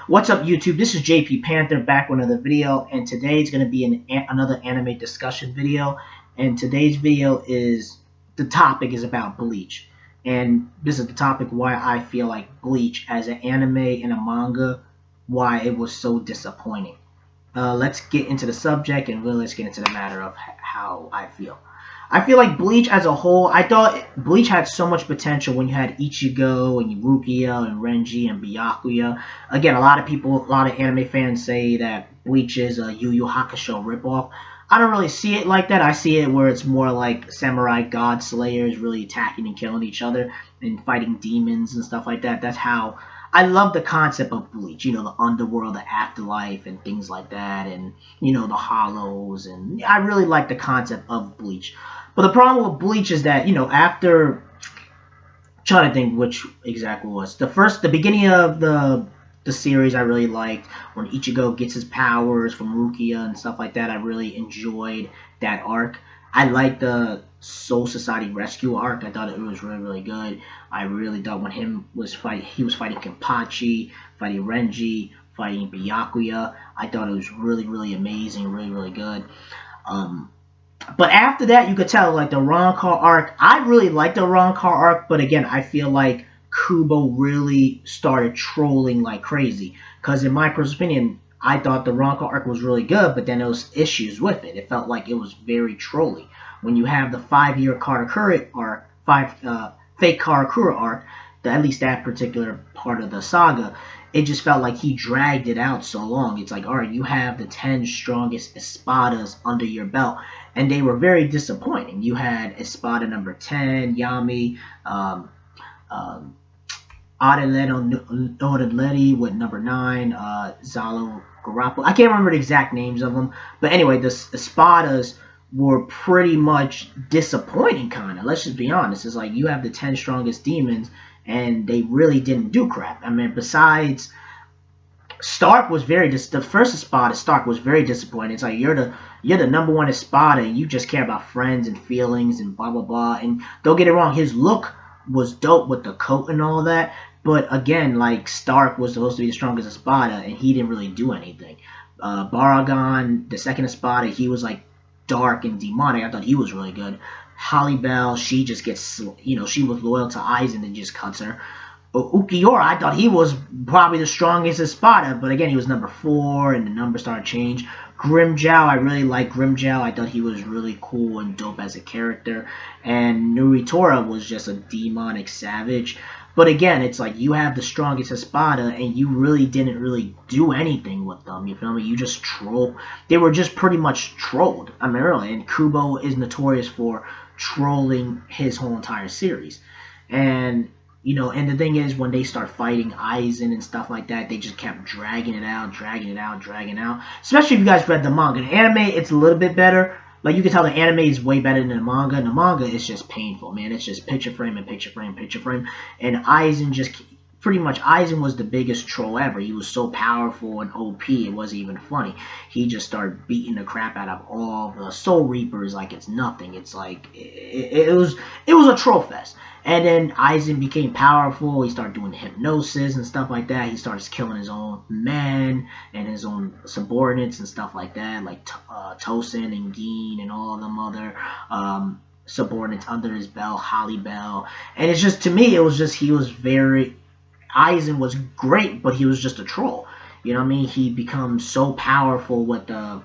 What's up, YouTube? This is JP Panther back with another video, and today's going to be another anime discussion video. And today's video is the topic is about Bleach, and this is the topic why I feel like Bleach as an anime and a manga, why it was so disappointing. Let's get into the subject and really let's get into the matter of how I feel. I feel like Bleach as a whole, I thought Bleach had so much potential when you had Ichigo and Rukia and Renji and Byakuya. Again, a lot of anime fans say that Bleach is a Yu Yu Hakusho ripoff. I don't really see it like that. I see it where it's more like samurai god slayers really attacking and killing each other and fighting demons and stuff like that. That's how I love the concept of Bleach, the underworld, the afterlife, and things like that, and, the hollows, and I really like the concept of Bleach. But the problem with Bleach is that, after, trying to think which exactly was, the beginning of the series I really liked, when Ichigo gets his powers from Rukia and stuff like that, I really enjoyed that arc. I liked the Soul Society Rescue arc. I thought it was really, really good. I really thought when he was fighting Kenpachi, fighting Renji, fighting Byakuya. I thought it was really, really amazing, really, really good. But after that, you could tell, like, the Roncar arc, I really liked the Roncar arc, but again, I feel like Kubo really started trolling like crazy. Because in my personal opinion, I thought the Roncar arc was really good, but then there was issues with it. It felt like it was very trolly. When you have the 5-year Karakura arc, fake Karakura arc, at least that particular part of the saga, it just felt like he dragged it out so long. It's like, all right, you have the 10 strongest espadas under your belt, and they were very disappointing. You had Espada number 10, Yami, Adeleti with number 9, Zalo Garapo. I can't remember the exact names of them, but anyway, the espadas were pretty much disappointing, kind of. Let's just be honest. It's like you have the 10 strongest demons, and they really didn't do crap. I mean, besides Stark was the first Espada, Stark, was very disappointing. It's like you're the number one Espada, and you just care about friends and feelings and blah blah blah. And don't get it wrong, his look was dope with the coat and all that. But again, like, Stark was supposed to be the strongest Espada, and he didn't really do anything. Baragon, the second Espada, he was like dark and demonic. I thought he was really good. Holly Bell, she just gets, she was loyal to Aizen and just cuts her. Ukiura, I thought he was probably the strongest Espada, but again, he was number 4, and the numbers started to change. Grimmjow, I really like Grimmjow. I thought he was really cool and dope as a character. And Nuritora was just a demonic savage. But again, it's like you have the strongest Espada, and you really didn't really do anything with them. You feel me? You just troll. They were just pretty much trolled. I mean, really. And Kubo is notorious for trolling his whole entire series. And and the thing is, when they start fighting Aizen and stuff like that, they just kept dragging it out. Especially if you guys read the manga. The anime, it's a little bit better. Like, you can tell the anime is way better than the manga. And the manga is just painful, man. It's just picture frame and picture frame, picture frame. And Aizen Aizen was the biggest troll ever. He was so powerful and OP, it wasn't even funny. He just started beating the crap out of all the Soul Reapers like it's nothing. It's like, it was a troll fest. And then Aizen became powerful. He started doing hypnosis and stuff like that. He started killing his own men and his own subordinates and stuff like that, like Tosin and Gin and all of them other subordinates under his belt, Holly Bell. And it's just, to me, it was just, Aizen was great, but he was just a troll. You know what I mean? He becomes so powerful with the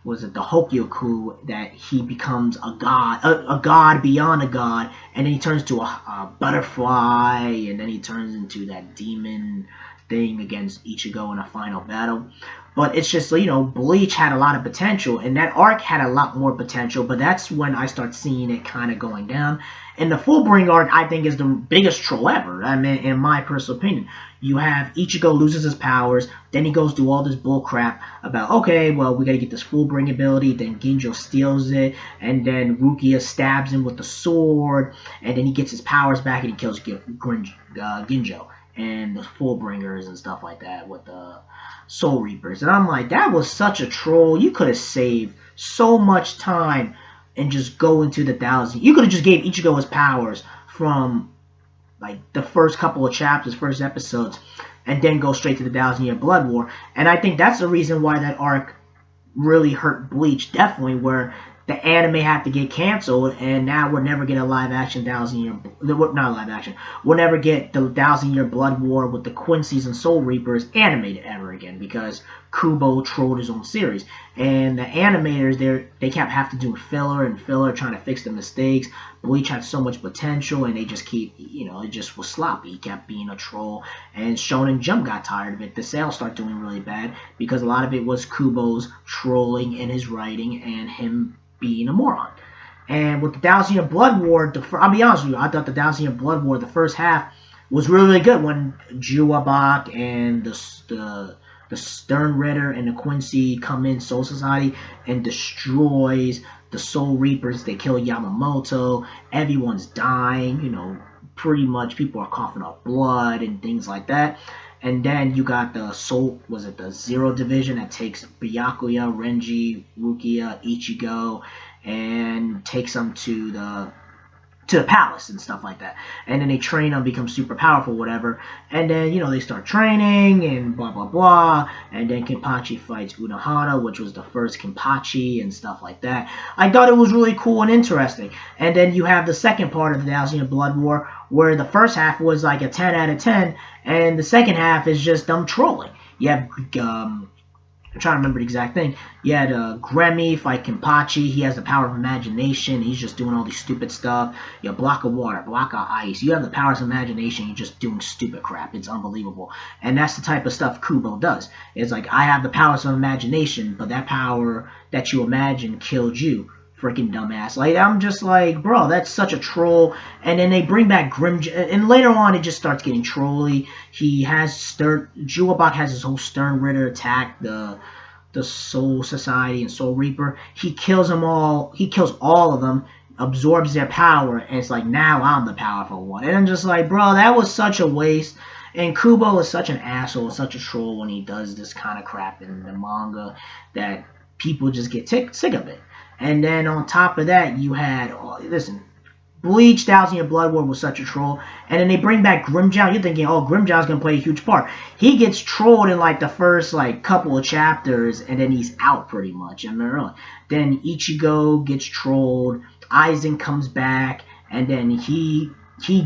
Hokyoku, that he becomes a god beyond a god, and then he turns to a butterfly, and then he turns into that demon thing against Ichigo in a final battle. But it's just, Bleach had a lot of potential, and that arc had a lot more potential, but that's when I start seeing it kind of going down. And the Fullbring arc, I think, is the biggest troll ever. I mean, in my personal opinion. You have Ichigo loses his powers, then he goes through all this bullcrap about, okay, well, we gotta get this Fullbring ability, then Ginjo steals it, and then Rukia stabs him with the sword, and then he gets his powers back and he kills Ginjo and the Fullbringers and stuff like that with the Soul Reapers. And I'm like, that was such a troll. You could have saved so much time and just go into the 1,000. You could have just gave Ichigo his powers from, like, the first couple of chapters, first episodes, and then go straight to the Thousand Year Blood War. And I think that's the reason why that arc really hurt Bleach, definitely, where the anime had to get canceled, and now we'll never get a live action Thousand Year, not live action, we'll never get the Thousand Year Blood War with the Quincy's and Soul Reapers animated ever again, because Kubo trolled his own series. And the animators, they kept having to do filler and filler, trying to fix the mistakes. Bleach had so much potential, and they just it just was sloppy. He kept being a troll, and Shonen Jump got tired of it. The sales start doing really bad because a lot of it was Kubo's trolling in his writing and him being a moron. And with the Thousand Year Blood War, I'll be honest with you, I thought the Thousand Year Blood War, the first half, was really, really good when Juwabak and the Stern Ritter and the Quincy come in Soul Society and destroys the Soul Reapers. They kill Yamamoto. Everyone's dying. Pretty much people are coughing up blood and things like that. And then you got the the Zero Division that takes Byakuya, Renji, Rukia, Ichigo, and takes them to the palace and stuff like that. And then they train them, become super powerful, whatever. And then, they start training and blah, blah, blah. And then Kenpachi fights Unohana, which was the first Kenpachi and stuff like that. I thought it was really cool and interesting. And then you have the second part of the Thousand Year Blood War, where the first half was like a 10 out of 10, and the second half is just them trolling. You have, I'm trying to remember the exact thing. You had Gremmy fight Kenpachi. He has the power of imagination. He's just doing all these stupid stuff. You have block of water, block of ice. You have the powers of imagination. You're just doing stupid crap. It's unbelievable. And that's the type of stuff Kubo does. It's like, I have the powers of imagination, but that power that you imagine killed you. Freaking dumbass. Like, I'm just like, bro, that's such a troll. And then they bring back and later on it just starts getting trolly. He has Juwabak has his whole Stern Ritter attack the Soul Society and Soul Reaper. He kills them all. He kills all of them, absorbs their power, and it's like, now I'm the powerful one. And I'm just like, bro, that was such a waste. And Kubo is such an asshole, such a troll when he does this kind of crap in the manga that people just get sick of it. And then on top of that, you had, Bleach, Thousand Year Blood War was such a troll. And then they bring back Grimmjow. You're thinking, Grimmjow's going to play a huge part. He gets trolled in like the first couple of chapters, and then he's out pretty much. Then Ichigo gets trolled. Aizen comes back, and then he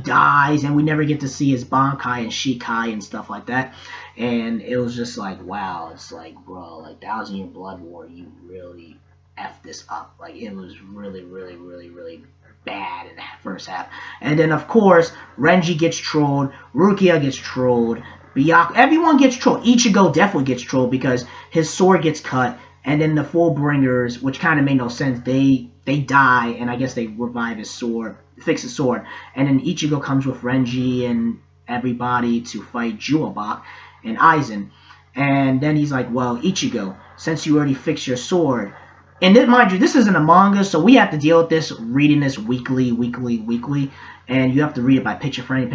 dies, and we never get to see his Bankai and Shikai and stuff like that. And it was just like, wow, it's like, bro, like Thousand Year Blood War, you really F this up. Like, it was really, really, really, really bad in the first half. And then, of course, Renji gets trolled, Rukia gets trolled, everyone gets trolled. Ichigo definitely gets trolled because his sword gets cut, and then the Fullbringers, which kind of made no sense, they die, and I guess they revive his sword, fix his sword, and then Ichigo comes with Renji and everybody to fight Juwabak and Aizen. And then he's like, well, Ichigo, since you already fixed your sword, and then, mind you, this isn't a manga, so we have to deal with this, reading this weekly, and you have to read it by picture frame.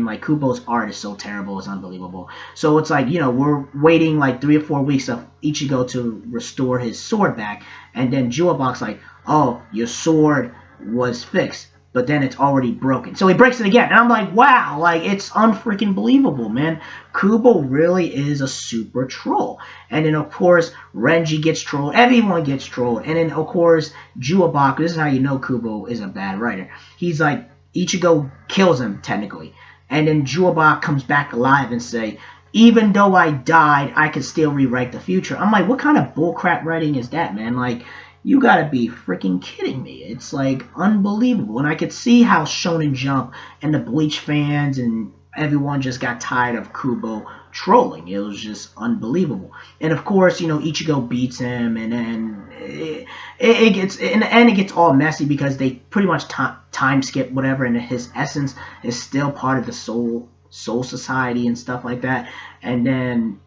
Like, Kubo's art is so terrible, it's unbelievable. So it's like, we're waiting like 3 or 4 weeks of Ichigo to restore his sword back, and then Juwabak's like, oh, your sword was fixed, but then it's already broken. So he breaks it again, and I'm like, wow, like, it's unfreaking believable, man. Kubo really is a super troll. And then, of course, Renji gets trolled. Everyone gets trolled. And then, of course, Juwabak, this is how you know Kubo is a bad writer. He's like, Ichigo kills him, technically. And then Juwabak comes back alive and say, even though I died, I can still rewrite the future. I'm like, what kind of bullcrap writing is that, man? Like, you gotta be freaking kidding me. It's like unbelievable. And I could see how Shonen Jump and the Bleach fans and everyone just got tired of Kubo trolling. It was just unbelievable. And of course, Ichigo beats him, and then it gets, in the end, it gets all messy because they pretty much time skip whatever, and his essence is still part of the Soul Society and stuff like that. And then,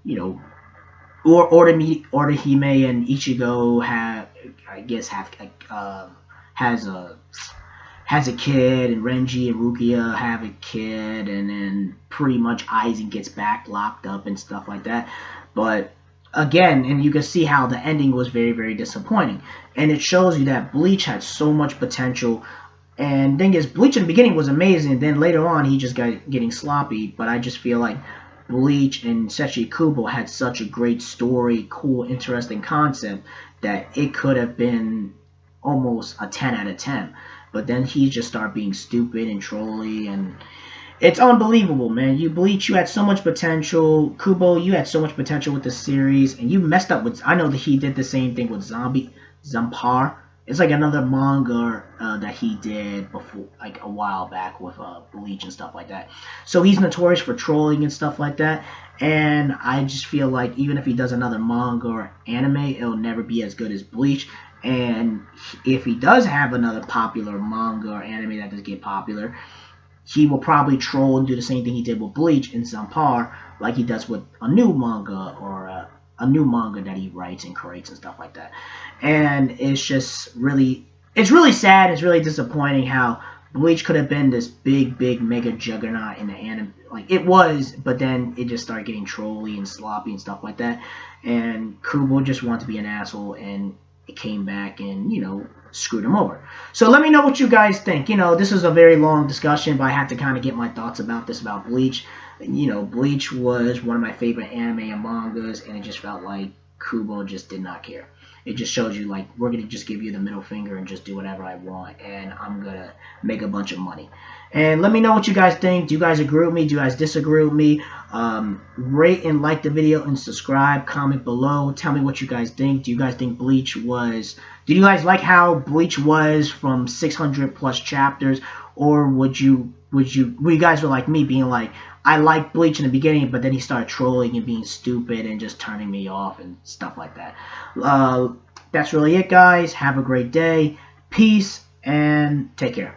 Orihime and Ichigo has a kid, and Renji and Rukia have a kid, and then pretty much Aizen gets back locked up and stuff like that. But again, and you can see how the ending was very, very disappointing. And it shows you that Bleach had so much potential. And the thing is, Bleach in the beginning was amazing. Then later on, he just got getting sloppy. But I just feel like Bleach and Sechi Kubo had such a great story, cool, interesting concept that it could have been almost a 10 out of 10. But then he just started being stupid and trolly, and it's unbelievable, man. You Bleach, you had so much potential. Kubo, you had so much potential with the series, and you messed up with. I know that he did the same thing with Zampar. It's like another manga that he did before, like a while back with Bleach and stuff like that. So he's notorious for trolling and stuff like that. And I just feel like even if he does another manga or anime, it'll never be as good as Bleach. And if he does have another popular manga or anime that does get popular, he will probably troll and do the same thing he did with Bleach and Zampar, like he does with a new manga or a new manga that he writes and creates and stuff like that. And it's just it's really sad. It's really disappointing how Bleach could have been this big mega juggernaut in the anime. Like it was, but then it just started getting trolly and sloppy and stuff like that. And Kubo just wanted to be an asshole, and it came back and screwed him over. So let me know what you guys think. This is a very long discussion, but I had to kind of get my thoughts about this, about Bleach. Bleach was one of my favorite anime and mangas, and it just felt like Kubo just did not care. It just shows you, like, we're going to just give you the middle finger and just do whatever I want, and I'm going to make a bunch of money. And let me know what you guys think. Do you guys agree with me? Do you guys disagree with me? Rate and like the video and subscribe. Comment below. Tell me what you guys think. Do you guys think Bleach was... Did you guys like how Bleach was from 600 plus chapters? Or were you guys were like me, being like, I liked Bleach in the beginning, but then he started trolling and being stupid and just turning me off and stuff like that. That's really it, guys. Have a great day. Peace and take care.